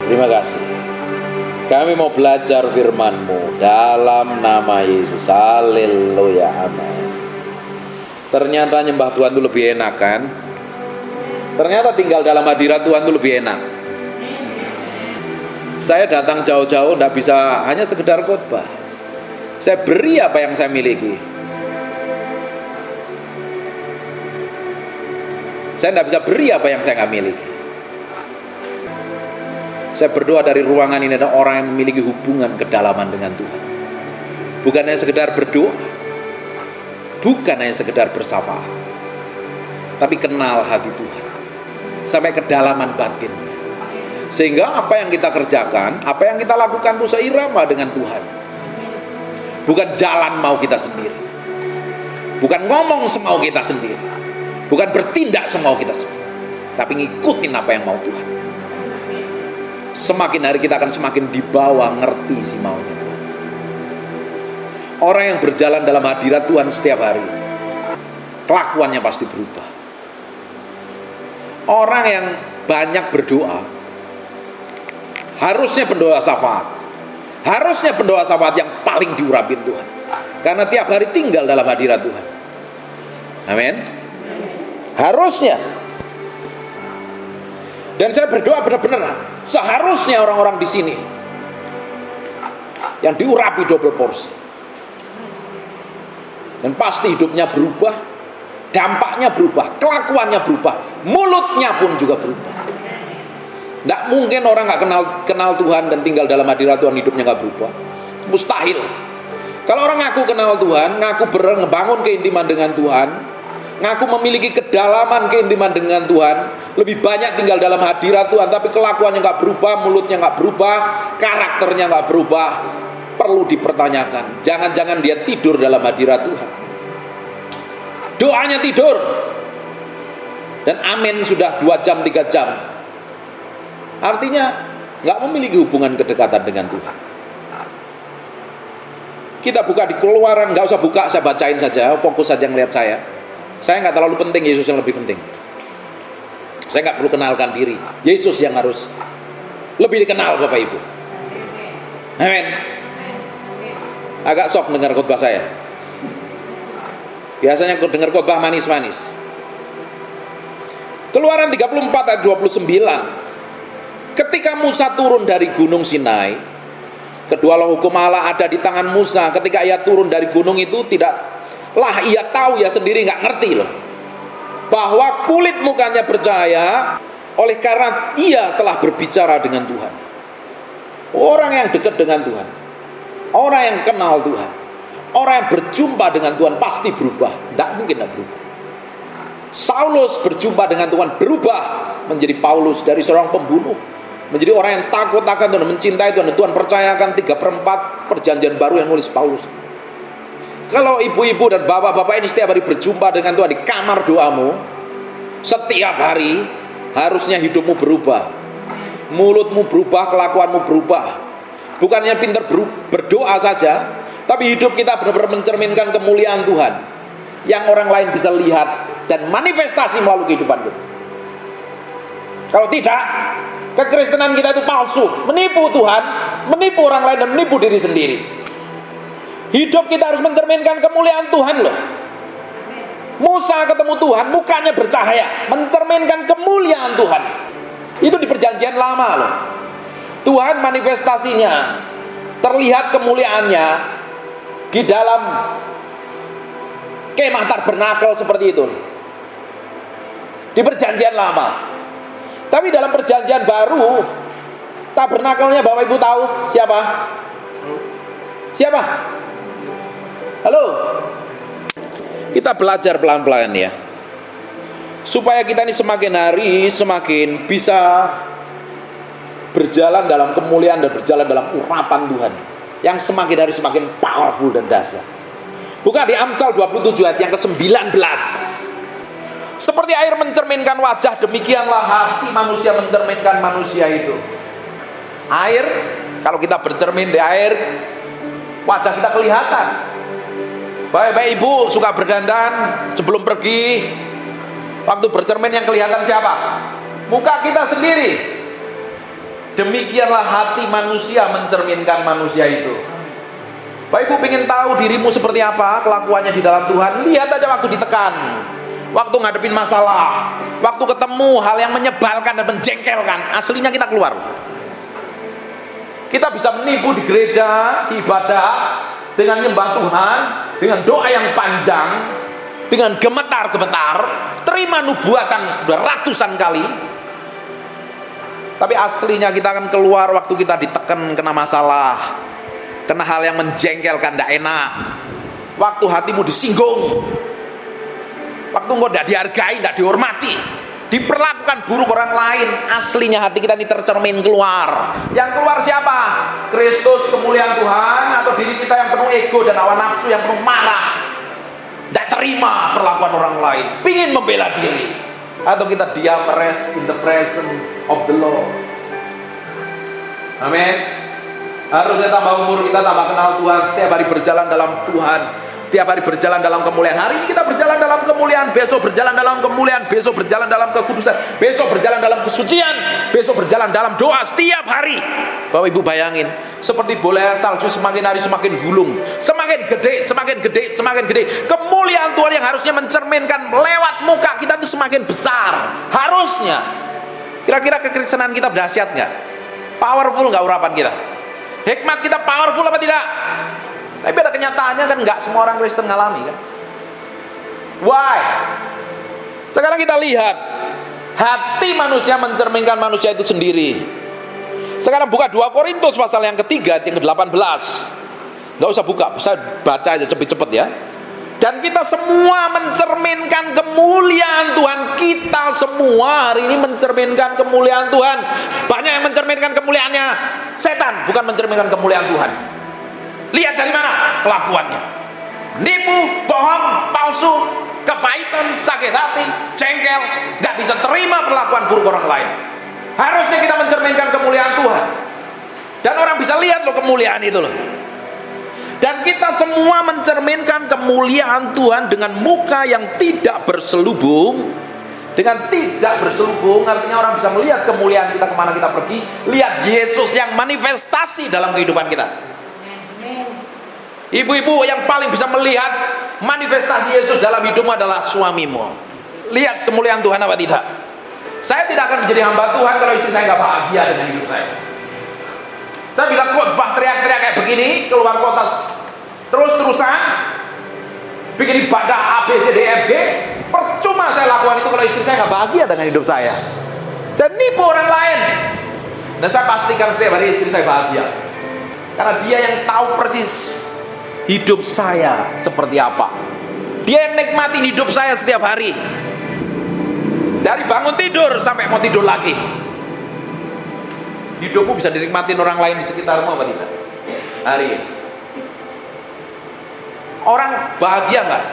Terima kasih. Kami mau belajar firman-Mu dalam nama Yesus. Haleluya, amin. Ternyata nyembah Tuhan itu lebih enak kan? Ternyata tinggal dalam hadirat Tuhan itu lebih enak. Saya datang jauh-jauh tidak bisa hanya sekedar khotbah. Saya beri apa yang saya miliki. Saya tidak bisa beri apa yang saya nggak miliki. Saya berdoa dari ruangan ini ada orang yang memiliki hubungan kedalaman dengan Tuhan. Bukan hanya sekedar berdoa, bukan hanya sekedar bersyafaat, tapi kenal hati Tuhan sampai kedalaman batin. Sehingga apa yang kita kerjakan, apa yang kita lakukan itu seirama dengan Tuhan. Bukan jalan mau kita sendiri, bukan ngomong semau kita sendiri, bukan bertindak semau kita sendiri, tapi ngikutin apa yang mau Tuhan. Semakin hari kita akan semakin dibawa ngerti si maunya Tuhan. Orang yang berjalan dalam hadirat Tuhan setiap hari, kelakuannya pasti berubah. Orang yang banyak berdoa, harusnya pendoa syafaat, harusnya pendoa syafaat yang paling diurapin Tuhan, karena tiap hari tinggal dalam hadirat Tuhan. Amin. Harusnya. Dan saya berdoa benar-benar seharusnya orang-orang di sini yang diurapi double porsi. Dan pasti hidupnya berubah, dampaknya berubah, kelakuannya berubah, mulutnya pun juga berubah. Tidak mungkin orang nggak kenal Tuhan dan tinggal dalam hadirat Tuhan hidupnya nggak berubah. Mustahil. Kalau orang ngaku kenal Tuhan, ngaku ngebangun keintiman dengan Tuhan, ngaku memiliki kedalaman keintiman dengan Tuhan, lebih banyak tinggal dalam hadirat Tuhan, tapi kelakuannya nggak berubah, mulutnya nggak berubah, karakternya nggak berubah, perlu dipertanyakan. Jangan-jangan dia tidur dalam hadirat Tuhan, doanya tidur, dan amin sudah 2 jam 3 jam, artinya nggak memiliki hubungan kedekatan dengan Tuhan. Kita buka di Keluaran, nggak usah buka, saya bacain saja, fokus saja ngelihat saya. Saya nggak terlalu penting, Yesus yang lebih penting. Saya nggak perlu kenalkan diri, Yesus yang harus lebih dikenal Bapak Ibu. Amin. Agak sok dengar khotbah saya. Biasanya dengar khotbah manis-manis. Keluaran 34 ayat 29. Ketika Musa turun dari gunung Sinai, kedualah hukum Allah ada di tangan Musa. Ketika ia turun dari gunung itu, tidaklah ia tahu, ya sendiri nggak ngerti loh, bahwa kulit mukanya bercahaya oleh karena ia telah berbicara dengan Tuhan. Orang yang dekat dengan Tuhan, orang yang kenal Tuhan, orang yang berjumpa dengan Tuhan pasti berubah. Tidak mungkin tidak berubah. Saulus berjumpa dengan Tuhan, berubah menjadi Paulus. Dari seorang pembunuh menjadi orang yang takut akan Tuhan, mencintai Tuhan. Dan Tuhan percayakan 3/4 perjanjian baru yang nulis Paulus. Kalau ibu-ibu dan bapak-bapak ini setiap hari berjumpa dengan Tuhan di kamar doamu, setiap hari, harusnya hidupmu berubah, mulutmu berubah, kelakuanmu berubah. Bukannya pintar berdoa saja, tapi hidup kita benar-benar mencerminkan kemuliaan Tuhan yang orang lain bisa lihat dan manifestasi melalui kehidupan kita. Kalau tidak, kekristenan kita itu palsu, menipu Tuhan, menipu orang lain, dan menipu diri sendiri. Hidup kita harus mencerminkan kemuliaan Tuhan loh. Musa ketemu Tuhan, mukanya bercahaya, mencerminkan kemuliaan Tuhan. Itu di perjanjian lama loh. Tuhan manifestasinya, terlihat kemuliaannya di dalam kemah tabernakel seperti itu di perjanjian lama. Tapi dalam perjanjian baru, tabernakelnya Bapak Ibu tahu siapa? Siapa? Halo? Kita belajar pelan-pelan ya, supaya kita ini semakin hari semakin bisa berjalan dalam kemuliaan dan berjalan dalam urapan Tuhan yang semakin hari semakin powerful dan dahsyat. Buka di Amsal 27 ayat yang ke-19. Seperti air mencerminkan wajah, demikianlah hati manusia mencerminkan manusia itu. Air, kalau kita bercermin di air, wajah kita kelihatan. Baik-baik ibu suka berdandan sebelum pergi, waktu bercermin yang kelihatan siapa? Muka kita sendiri. Demikianlah hati manusia mencerminkan manusia itu. Bapak Ibu pengen tahu dirimu seperti apa kelakuannya di dalam Tuhan? Lihat aja waktu ditekan, waktu ngadepin masalah, waktu ketemu hal yang menyebalkan dan menjengkelkan, aslinya kita keluar. Kita bisa menipu di gereja, di ibadah, dengan nyembah Tuhan, dengan doa yang panjang, dengan gemetar-gemetar, terima nubuatan udah ratusan kali. Tapi aslinya kita akan keluar waktu kita ditekan, kena masalah, kena hal yang menjengkelkan, tidak enak. Waktu hatimu disinggung, waktu engkau tidak dihargai, tidak dihormati, diperlakukan buruk orang lain, aslinya hati kita ini tercermin keluar. Yang keluar siapa? Kristus, kemuliaan Tuhan, atau diri kita yang penuh ego dan hawa nafsu yang penuh marah, tidak terima perlakuan orang lain, pingin membela diri, atau kita diam, rest in the presence of the Lord. Amin. Harusnya tambah umur kita, tambah kenal Tuhan, setiap hari berjalan dalam Tuhan, setiap hari berjalan dalam kemuliaan. Hari ini kita berjalan dalam kemuliaan, besok berjalan dalam kemuliaan, besok berjalan dalam kekudusan, besok berjalan dalam kesucian, besok berjalan dalam doa setiap hari. Bapak Ibu bayangin, seperti bola salju semakin hari semakin gulung, semakin gede, semakin gede, semakin gede. Kemuliaan Tuhan yang harusnya mencerminkan lewat muka kita itu semakin besar. Harusnya. Kira-kira kekristenan kita dahsyat nggak? Powerful nggak urapan kita? Hikmat kita powerful apa tidak? Tapi ada kenyataannya kan nggak semua orang Kristen ngalami kan? Why? Sekarang kita lihat hati manusia mencerminkan manusia itu sendiri. Sekarang buka 2 Korintus pasal yang ketiga, yang ke-18. Nggak usah buka, saya baca aja cepet-cepet ya. Dan kita semua mencerminkan kemuliaan Tuhan. Kita semua hari ini mencerminkan kemuliaan Tuhan. Banyak yang mencerminkan kemuliaannya setan, bukan mencerminkan kemuliaan Tuhan. Lihat dari mana kelakuannya. Nipu, bohong, palsu, kepahitan, sakit hati, jengkel, gak bisa terima perlakuan buruk orang lain. Harusnya kita mencerminkan kemuliaan Tuhan. Dan orang bisa lihat loh kemuliaan itu loh. Dan kita semua mencerminkan kemuliaan Tuhan dengan muka yang tidak berselubung. Dengan tidak berselubung artinya orang bisa melihat kemuliaan kita kemana kita pergi. Lihat Yesus yang manifestasi dalam kehidupan kita. Ibu-ibu yang paling bisa melihat manifestasi Yesus dalam hidupmu adalah suamimu. Lihat kemuliaan Tuhan apa tidak? Saya tidak akan menjadi hamba Tuhan kalau istri saya nggak bahagia dengan hidup saya. Saya bisa khotbah teriak-teriak kayak begini, keluar kota terus-terusan, bikin ibadah A, B, C, D, F, G. Percuma saya lakukan itu kalau istri saya nggak bahagia dengan hidup saya. Saya nipu orang lain. Dan saya pastikan setiap hari istri saya bahagia. Karena dia yang tahu persis hidup saya seperti apa. Dia yang nikmatin hidup saya setiap hari. Dari bangun tidur sampai mau tidur lagi. Hidupmu bisa dinikmatin orang lain di sekitarmu apa tidak? Hari ini orang bahagia nggak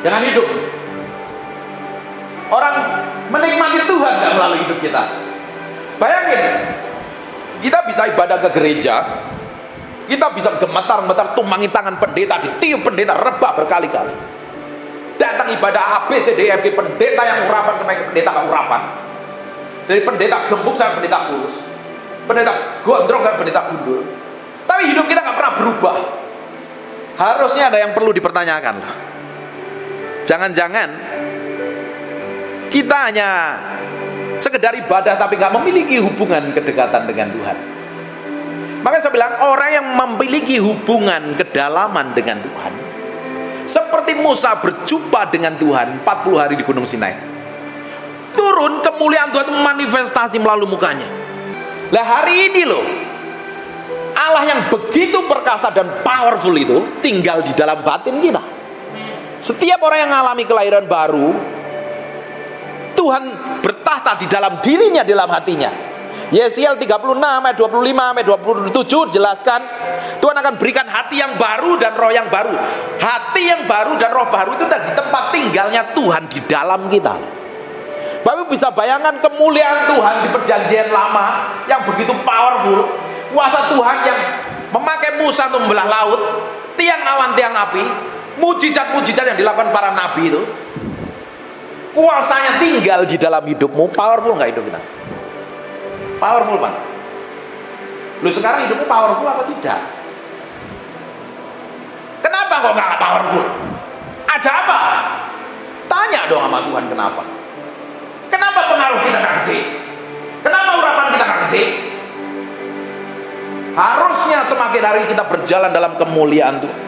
dengan hidup? Orang menikmati Tuhan nggak melalui hidup kita? Bayangin, kita bisa ibadah ke gereja, kita bisa gemetar-gemetar tumangi tangan pendeta, ditiup pendeta rebah berkali-kali. Datang ibadah A, B, C, D, F, G, pendeta yang urapan sampai pendeta nggak urapan. Dari pendeta gembuk sampai pendeta kurus, pendeta gondrong sampai pendeta gundul. Tapi hidup kita nggak pernah berubah. Harusnya ada yang perlu dipertanyakan. Jangan-jangan kita hanya sekedar ibadah tapi nggak memiliki hubungan kedekatan dengan Tuhan. Makanya saya bilang orang yang memiliki hubungan kedalaman dengan Tuhan, seperti Musa berjumpa dengan Tuhan 40 hari di Gunung Sinai. Turun kemuliaan Tuhan itu manifestasi melalui mukanya. Lah hari ini loh, Allah yang begitu perkasa dan powerful itu tinggal di dalam batin kita. Setiap orang yang mengalami kelahiran baru, Tuhan bertahta di dalam dirinya, di dalam hatinya. Yesiel 36 ayat 25 ayat 27 jelaskan, Tuhan akan berikan hati yang baru dan roh yang baru. Hati yang baru dan roh baru itu di tempat tinggalnya Tuhan di dalam kita. Bapak bisa bayangkan kemuliaan Tuhan di perjanjian lama yang begitu powerful. Kuasa Tuhan yang memakai Musa untuk membelah laut, tiang awan, tiang api, mujizat-mujizat yang dilakukan para nabi itu, kuasanya tinggal di dalam hidupmu. Powerful nggak hidup kita? Powerful Pak. Lu sekarang hidupmu powerful apa tidak? Kenapa kok nggak powerful? Ada apa? Tanya dong sama Tuhan kenapa. Kenapa pengaruh kita nggak gede? Kenapa urapan kita nggak gede? Harusnya semakin hari kita berjalan dalam kemuliaan Tuhan.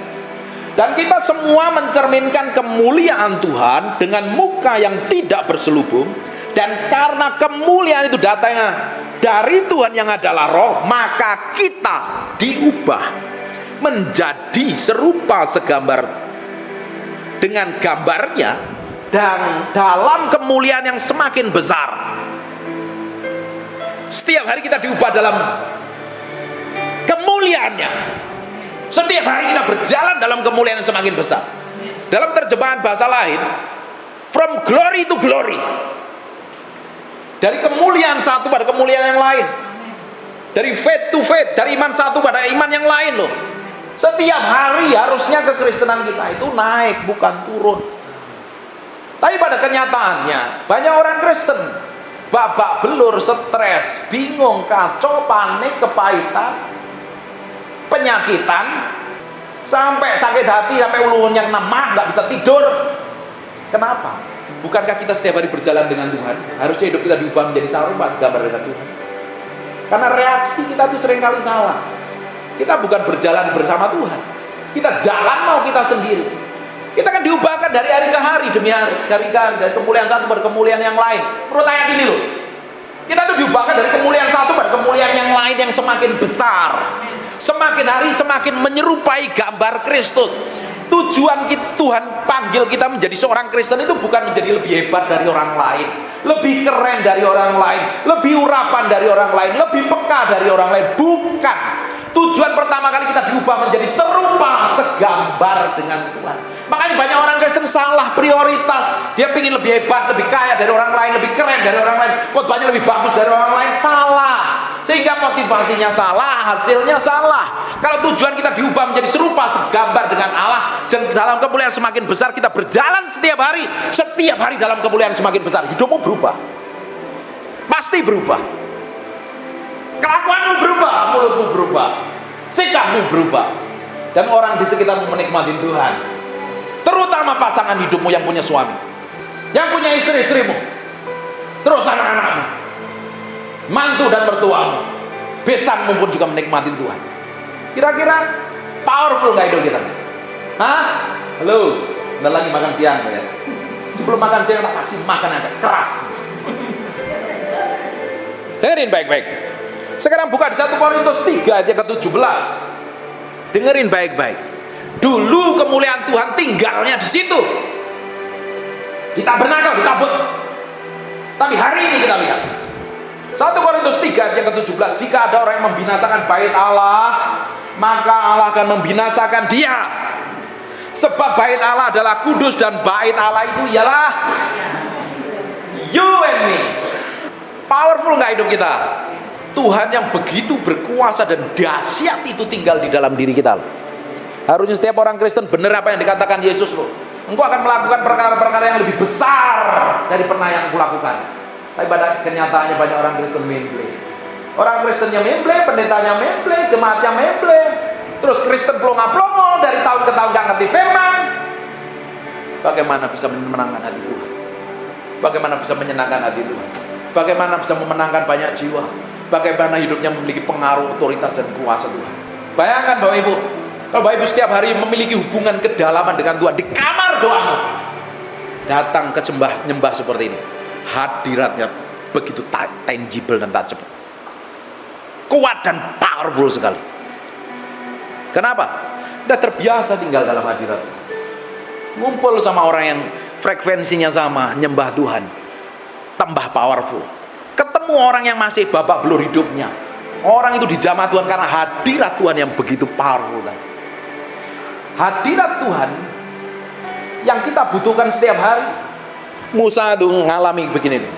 Dan kita semua mencerminkan kemuliaan Tuhan dengan muka yang tidak berselubung. Dan karena kemuliaan itu datangnya dari Tuhan yang adalah roh, maka kita diubah menjadi serupa segambar dengan gambarnya dan dalam kemuliaan yang semakin besar. Setiap hari kita diubah dalam kemuliaannya. Setiap hari kita berjalan dalam kemuliaan yang semakin besar. Dalam terjemahan bahasa lain, from glory to glory. Dari kemuliaan satu pada kemuliaan yang lain. Dari faith to faith, dari iman satu pada iman yang lain loh. Setiap hari harusnya kekristenan kita itu naik, bukan turun. Tapi pada kenyataannya, banyak orang Kristen babak belur, stres, bingung, kacau, panik, kepahitan, penyakitan, sampai sakit hati, sampai ulunya mah, nggak bisa tidur. Kenapa? Bukankah kita setiap hari berjalan dengan Tuhan? Harusnya hidup kita diubah menjadi serupa segambar dengan Tuhan. Karena reaksi kita tuh seringkali salah. Kita bukan berjalan bersama Tuhan. Kita jalan mau kita sendiri. Kita kan diubahkan dari hari ke hari demi hari, dari kemuliaan satu pada kemuliaan yang lain. Menurut ayat ini loh. Kita tuh diubahkan dari kemuliaan satu pada kemuliaan yang lain yang semakin besar. Semakin hari semakin menyerupai gambar Kristus. Tujuan Tuhan panggil kita menjadi seorang Kristen itu bukan menjadi lebih hebat dari orang lain, lebih keren dari orang lain, lebih urapan dari orang lain, lebih peka dari orang lain. Bukan. Tujuan pertama kali kita diubah menjadi serupa segambar dengan Tuhan. Makanya banyak orang Kristen salah prioritas. Dia ingin lebih hebat, lebih kaya dari orang lain, lebih keren dari orang lain, khotbahnya lebih bagus dari orang lain. Salah. Sehingga motivasinya salah, hasilnya salah. Kalau tujuan kita diubah menjadi serupa segambar dengan Allah, dan dalam kemuliaan semakin besar kita berjalan setiap hari dalam kemuliaan semakin besar, hidupmu berubah. Pasti berubah. Kelakuanmu berubah, mulutmu berubah, sikapmu berubah, dan orang di sekitarmu menikmati Tuhan. Terutama pasangan hidupmu yang punya suami, yang punya istri-istrimu, terus anak-anakmu, mantu dan mertuamu, besanmu pun juga menikmati Tuhan. Kira-kira powerful nggak hidup kita? Hah? Halo, bentar lagi makan siang ya. Sebelum makan siang kita kasih makan agak keras. Dengerin baik-baik. Sekarang buka di 1 Korintus 3 ayat yang ke-17. Dengerin baik-baik. Dulu kemuliaan Tuhan tinggalnya di situ. Di tabernakel, di tabut. Tapi hari ini kita lihat 1 Korintus 3 ayat yang ke-17. Jika ada orang yang membinasakan bait Allah, maka Allah akan membinasakan dia. Sebab bait Allah adalah kudus, dan bait Allah itu ialah you and me. Powerful nggak hidup kita? Tuhan yang begitu berkuasa dan dahsyat itu tinggal di dalam diri kita. Harusnya setiap orang Kristen benar apa yang dikatakan Yesus loh. Engkau akan melakukan perkara-perkara yang lebih besar dari pernah yang kulakukan. Tapi pada kenyataannya banyak orang Kristen memble. Orang Kristennya memble, pendetanya memble, jemaatnya memble. Terus Kristen pelongo-pelongo dari tahun ke tahun gak ngerti firman. Bagaimana bisa memenangkan hati Tuhan? Bagaimana bisa menyenangkan hati Tuhan? Bagaimana bisa memenangkan banyak jiwa? Bagaimana hidupnya memiliki pengaruh, otoritas, dan kuasa Tuhan? Bayangkan Bapak Ibu, kalau Bapak Ibu setiap hari memiliki hubungan kedalaman dengan Tuhan di kamar doamu, datang ke nyembah seperti ini, hadiratnya begitu tangible dan tajam, kuat dan powerful sekali. Kenapa? Sudah terbiasa tinggal dalam hadirat, ngumpul sama orang yang frekuensinya sama, nyembah Tuhan, tambah powerful. Ketemu orang yang masih babak belur hidupnya, orang itu dijamah Tuhan karena hadirat Tuhan yang begitu powerful. Hadirat Tuhan yang kita butuhkan setiap hari. Musa itu ngalami begini nih.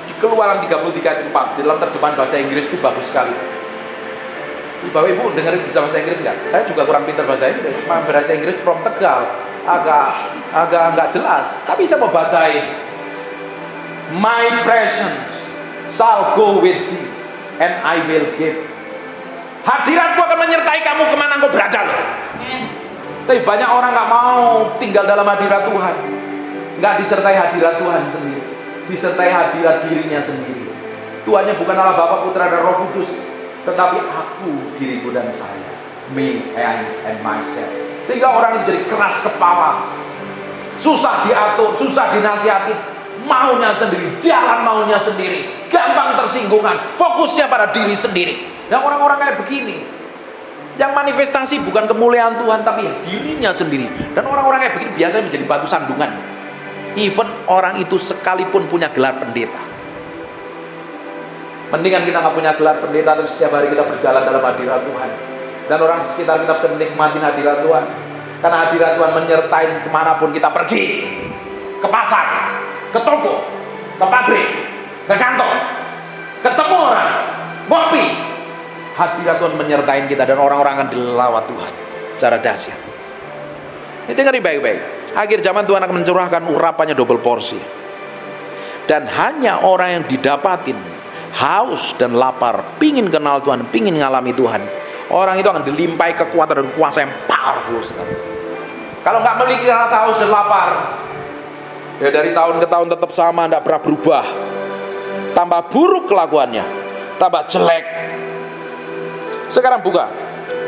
Di Keluaran 33 ayat 4, dalam terjemahan bahasa Inggris itu bagus sekali. Bapak Ibu dengerin bisa bahasa Inggris nggak? Saya juga kurang pintar bahasa Inggris. Bahasa Inggris from Tegal agak nggak jelas. Tapi saya mau bacain. My presence shall go with thee, and I will give. Hadiratku akan menyertai kamu kemana engkau berada loh. Tapi banyak orang nggak mau tinggal dalam hadirat Tuhan, nggak disertai hadirat Tuhan sendiri, disertai hadirat dirinya sendiri. Tuhannya bukan Allah Bapa, Putra, dan Roh Kudus, tetapi aku, diriku dan saya, me and myself. Sehingga orang itu jadi keras kepala, susah diatur, susah dinasihati, maunya sendiri, jalan maunya sendiri, gampang tersinggungan, fokusnya pada diri sendiri. Dan orang-orang kayak begini, yang manifestasi bukan kemuliaan Tuhan, tapi dirinya sendiri. Dan orang-orang kayak begini biasanya menjadi batu sandungan. Even orang itu sekalipun punya gelar pendeta. Mendingan kita nggak punya gelar pendeta, tapi setiap hari kita berjalan dalam hadirat Tuhan. Dan orang sekitar kita bisa menikmati hadirat Tuhan. Karena hadirat Tuhan menyertai kemanapun kita pergi. Ke pasar, ke toko, ke pabrik, ke kantor, ketemu orang, ngopi. Hadirat Tuhan menyertai kita, dan orang-orang akan dilawat Tuhan secara dahsyat. Ini dengerin baik-baik. Akhir zaman Tuhan akan mencurahkan urapannya double porsi. Dan hanya orang yang didapatin haus dan lapar, pingin kenal Tuhan, pingin ngalami Tuhan, orang itu akan dilimpahi kekuatan dan kuasa yang powerful sekali. Kalau nggak memiliki rasa haus dan lapar, ya dari tahun ke tahun tetap sama, tidak pernah berubah, tambah buruk kelakuannya, tambah jelek. Sekarang buka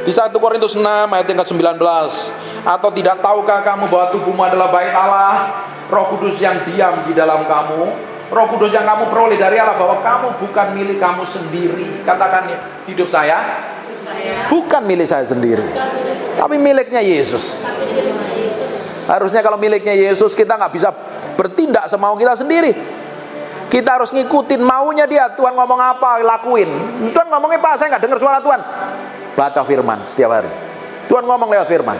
di 1 Korintus 6 ayat yang ke-19. Atau tidak tahukah kamu bahwa tubuhmu adalah bait Allah, Roh Kudus yang diam di dalam kamu, Roh Kudus yang kamu peroleh dari Allah, bahwa kamu bukan milik kamu sendiri. Katakan, hidup saya bukan milik saya sendiri, tapi miliknya Yesus. Harusnya kalau miliknya Yesus, kita nggak bisa bertindak semau kita sendiri. Kita harus ngikutin maunya dia. Tuhan ngomong apa, lakuin. Tuhan ngomongnya apa, saya nggak dengar suara Tuhan. Baca firman setiap hari. Tuhan ngomong lewat firman.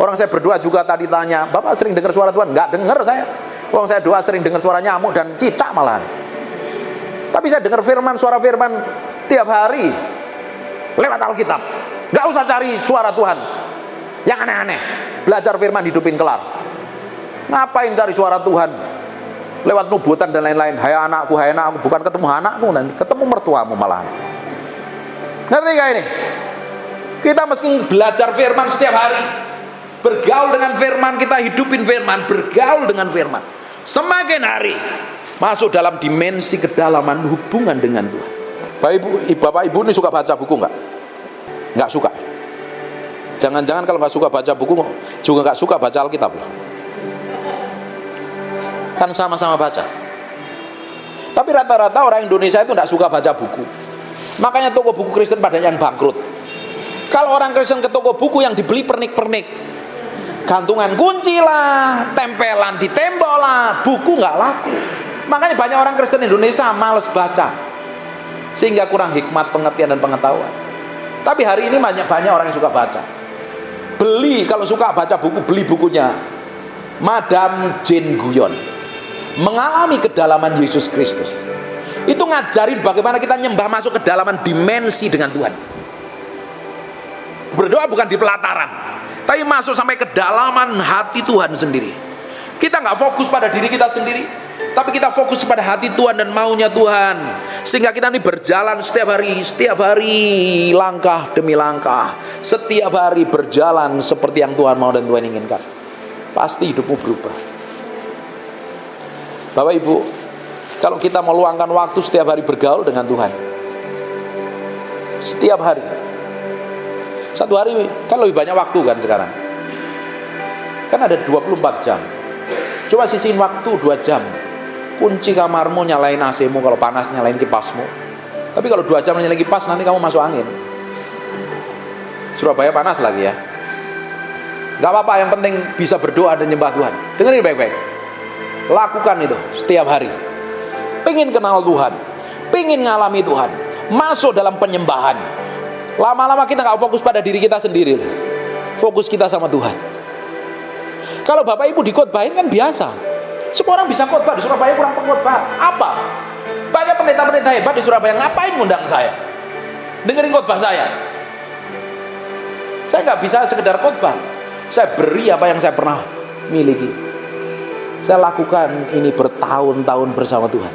Orang saya berdoa juga tadi tanya, Bapak sering dengar suara Tuhan? Nggak dengar saya. Orang saya doa sering dengar suara nyamuk dan cicak malahan. Tapi saya dengar firman, suara firman tiap hari lewat Alkitab. Nggak usah cari suara Tuhan yang aneh-aneh. Belajar firman, hidupin kelar. Ngapain cari suara Tuhan lewat nubuatan dan lain-lain? Hai anakku, bukan ketemu anakku, nanti ketemu mertuamu malahan. Ngerti gak ini? Kita mesti belajar firman setiap hari, bergaul dengan firman, kita hidupin firman, bergaul dengan firman. Semakin hari masuk dalam dimensi kedalaman hubungan dengan Tuhan. Bapak ibu ini suka baca buku nggak? Nggak suka. Jangan-jangan kalau nggak suka baca buku juga nggak suka baca Alkitab loh. Kan sama-sama baca. Tapi rata-rata orang Indonesia itu nggak suka baca buku. Makanya toko buku Kristen pada yang bangkrut. Kalau orang Kristen ke toko buku yang dibeli pernik-pernik, gantungan kunci lah, tempelan di tembok lah, buku nggak laku. Makanya banyak orang Kristen Indonesia males baca, sehingga kurang hikmat, pengertian, dan pengetahuan. Tapi hari ini banyak orang yang suka baca. Beli, kalau suka baca buku, beli bukunya Madam Jane Guyon, Mengalami Kedalaman Yesus Kristus. Itu ngajarin bagaimana kita nyembah masuk ke kedalaman dimensi dengan Tuhan. Berdoa bukan di pelataran, tapi masuk sampai kedalaman hati Tuhan sendiri. Kita nggak fokus pada diri kita sendiri, tapi kita fokus pada hati Tuhan dan maunya Tuhan. Sehingga kita ini berjalan setiap hari, langkah demi langkah, setiap hari berjalan seperti yang Tuhan mau dan Tuhan inginkan. Pasti hidupmu berubah. Bapak Ibu, kalau kita meluangkan waktu setiap hari bergaul dengan Tuhan, setiap hari, satu hari kan lebih banyak waktu kan sekarang, kan ada 24 jam. Coba sisihin waktu 2 jam, kunci kamarmu, nyalain AC-mu, kalau panas nyalain kipasmu. Tapi kalau 2 jam nyalain kipas, nanti kamu masuk angin. Surabaya panas lagi ya. Gak apa-apa, yang penting bisa berdoa dan nyembah Tuhan. Dengerin baik-baik, lakukan itu setiap hari. Pengen kenal Tuhan, pengen ngalami Tuhan, masuk dalam penyembahan. Lama-lama kita gak fokus pada diri kita sendiri, fokus kita sama Tuhan. Kalau Bapak Ibu dikhotbahin kan biasa, semua orang bisa khotbah. Di Surabaya kurang pengkhotbah. Apa? Banyak pendeta-pendeta hebat di Surabaya, ngapain ngundang saya? Dengerin khotbah saya. Saya nggak bisa sekedar khotbah. Saya beri apa yang saya pernah miliki. Saya lakukan ini bertahun-tahun bersama Tuhan.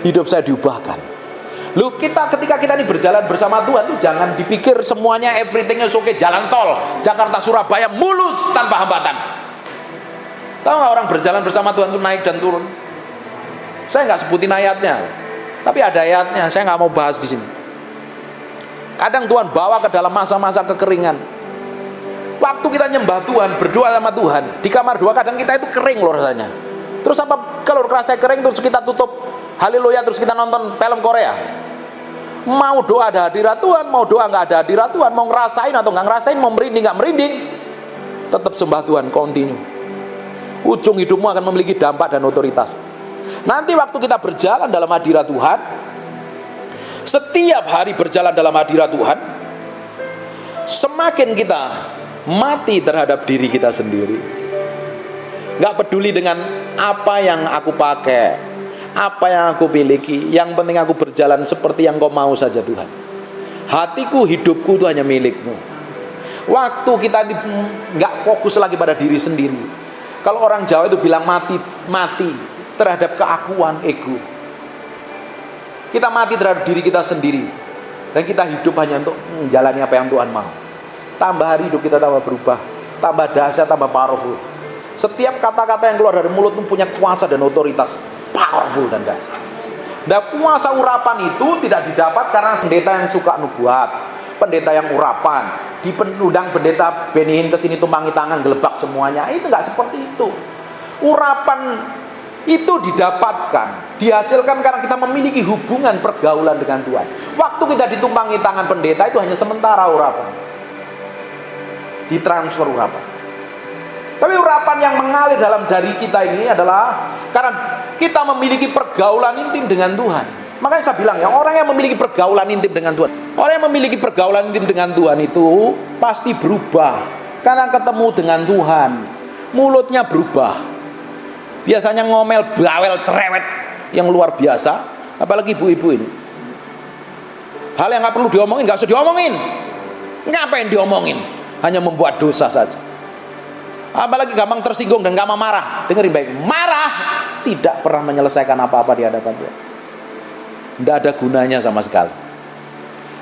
hidup saya diubahkan. Lu ketika kita ini berjalan bersama Tuhan tuh jangan dipikir semuanya everything is okay, jalan tol Jakarta Surabaya mulus tanpa hambatan. Tahu nggak orang berjalan bersama Tuhan tuh naik dan turun? Saya nggak sebutin ayatnya, tapi ada ayatnya. Saya nggak mau bahas di sini. Kadang Tuhan bawa ke dalam masa-masa kekeringan. Waktu kita nyembah Tuhan, berdoa sama Tuhan, di kamar doa kadang kita itu kering loh rasanya. Terus apa kalau rasa kering terus kita tutup haleluya terus kita nonton film Korea? Mau doa ada hadirat Tuhan, mau doa nggak ada hadirat Tuhan, mau ngerasain atau nggak ngerasain, mau merinding nggak merinding, tetap sembah Tuhan, continue. Ujung hidupmu akan memiliki dampak dan otoritas. Nanti waktu kita berjalan dalam hadirat Tuhan, setiap hari berjalan dalam hadirat Tuhan, semakin kita mati terhadap diri kita sendiri. Nggak peduli dengan apa yang aku pakai, apa yang aku miliki, yang penting aku berjalan seperti yang kau mau saja Tuhan. Hatiku, hidupku itu hanya milikmu. Waktu kita nggak fokus lagi pada diri sendiri. Kalau orang Jawa itu bilang mati terhadap keakuan ego. Kita mati terhadap diri kita sendiri, dan kita hidup hanya untuk menjalani apa yang Tuhan mau. Tambah hari hidup kita tambah berubah, tambah dahsyat, tambah powerful. Setiap kata-kata yang keluar dari mulutmu punya kuasa dan otoritas, powerful dan dahsyat. Nah, kuasa urapan itu tidak didapat karena pendeta yang suka nubuat, pendeta yang urapan, diundang pendeta Benihin ke sini tumpangi tangan gelebak semuanya. Itu nggak seperti itu. Urapan itu didapatkan, dihasilkan karena kita memiliki hubungan pergaulan dengan Tuhan. Waktu kita ditumpangi tangan pendeta itu hanya sementara urapan, ditransfer urapan. Tapi urapan yang mengalir dalam dari kita ini adalah karena kita memiliki pergaulan intim dengan Tuhan. Makanya saya bilang ya, orang yang memiliki pergaulan intim dengan Tuhan, orang yang memiliki pergaulan intim dengan Tuhan itu pasti berubah. Karena ketemu dengan Tuhan, mulutnya berubah. Biasanya ngomel, bawel, cerewet yang luar biasa. Apalagi ibu-ibu ini, hal yang gak perlu diomongin, gak usah diomongin. Ngapain diomongin? Hanya membuat dosa saja. Apalagi gampang tersinggung dan gampang marah. Dengerin baik, marah tidak pernah menyelesaikan apa-apa di hadapan Tuhan. Tidak ada gunanya sama sekali.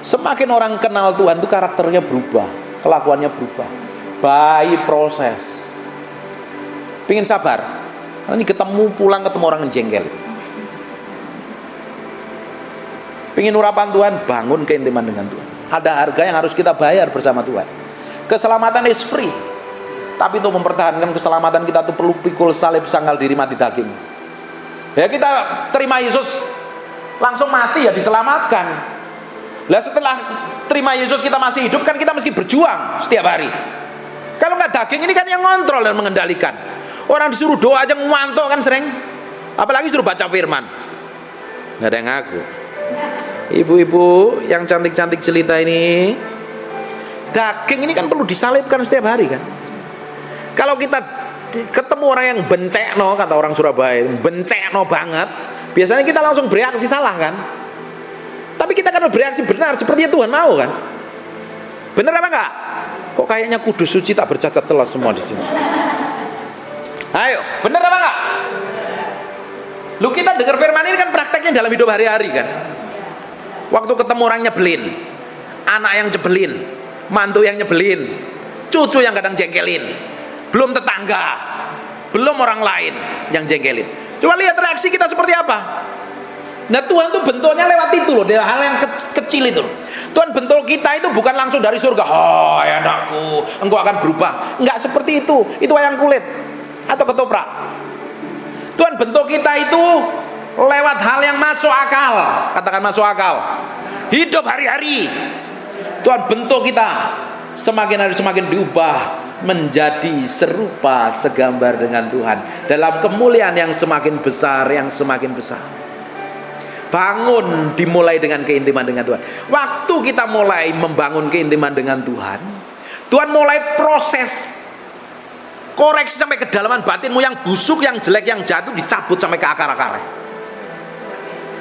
Semakin orang kenal Tuhan itu karakternya berubah, kelakuannya berubah. By proses. Pengen sabar, ini pulang ketemu orang jengkel. Pengen urapan Tuhan, bangun keintiman dengan Tuhan. Ada harga yang harus kita bayar bersama Tuhan. Keselamatan is free. Tapi untuk mempertahankan keselamatan kita tuh perlu pikul salib, sangkal diri, mati daging. Ya kita terima Yesus langsung mati ya diselamatkan. Lah setelah terima Yesus kita masih hidup kan kita mesti berjuang setiap hari. Kalau nggak daging ini kan yang ngontrol dan mengendalikan. Orang disuruh doa aja ngantuk kan sering. Apalagi suruh baca firman. Nggak ada yang ngaku. Ibu-ibu yang cantik-cantik jelita ini, daging ini kan perlu disalibkan setiap hari kan. Kalau kita ketemu orang yang bencekno, kata orang Surabaya, bencekno banget, biasanya kita langsung bereaksi salah kan. Tapi kita kan bereaksi benar seperti Tuhan mau kan. Benar apa enggak? Kok kayaknya kudus suci tak bercacat celah semua di sini. Ayo, benar apa enggak? Lu kita dengar firman ini kan prakteknya dalam hidup hari-hari kan. Waktu ketemu orang nyebelin, anak yang nyebelin, mantu yang nyebelin, cucu yang kadang jengkelin, belum tetangga, belum orang lain yang jengkelin. Coba lihat reaksi kita seperti apa. Nah Tuhan tuh bentuknya lewat itu loh, hal yang kecil itu. Tuhan bentuk kita itu bukan langsung dari surga. Oh ya anakku, engkau akan berubah. Enggak seperti itu wayang kulit atau ketoprak. Tuhan bentuk kita itu lewat hal yang masuk akal. Katakan masuk akal. Hidup hari-hari. Tuhan bentuk kita semakin hari semakin diubah menjadi serupa segambar dengan Tuhan dalam kemuliaan yang semakin besar, yang semakin besar. Bangun dimulai dengan keintiman dengan Tuhan. Waktu kita mulai membangun keintiman dengan Tuhan, Tuhan mulai proses koreksi sampai kedalaman batinmu yang busuk, yang jelek, yang jatuh dicabut sampai ke akar-akarnya.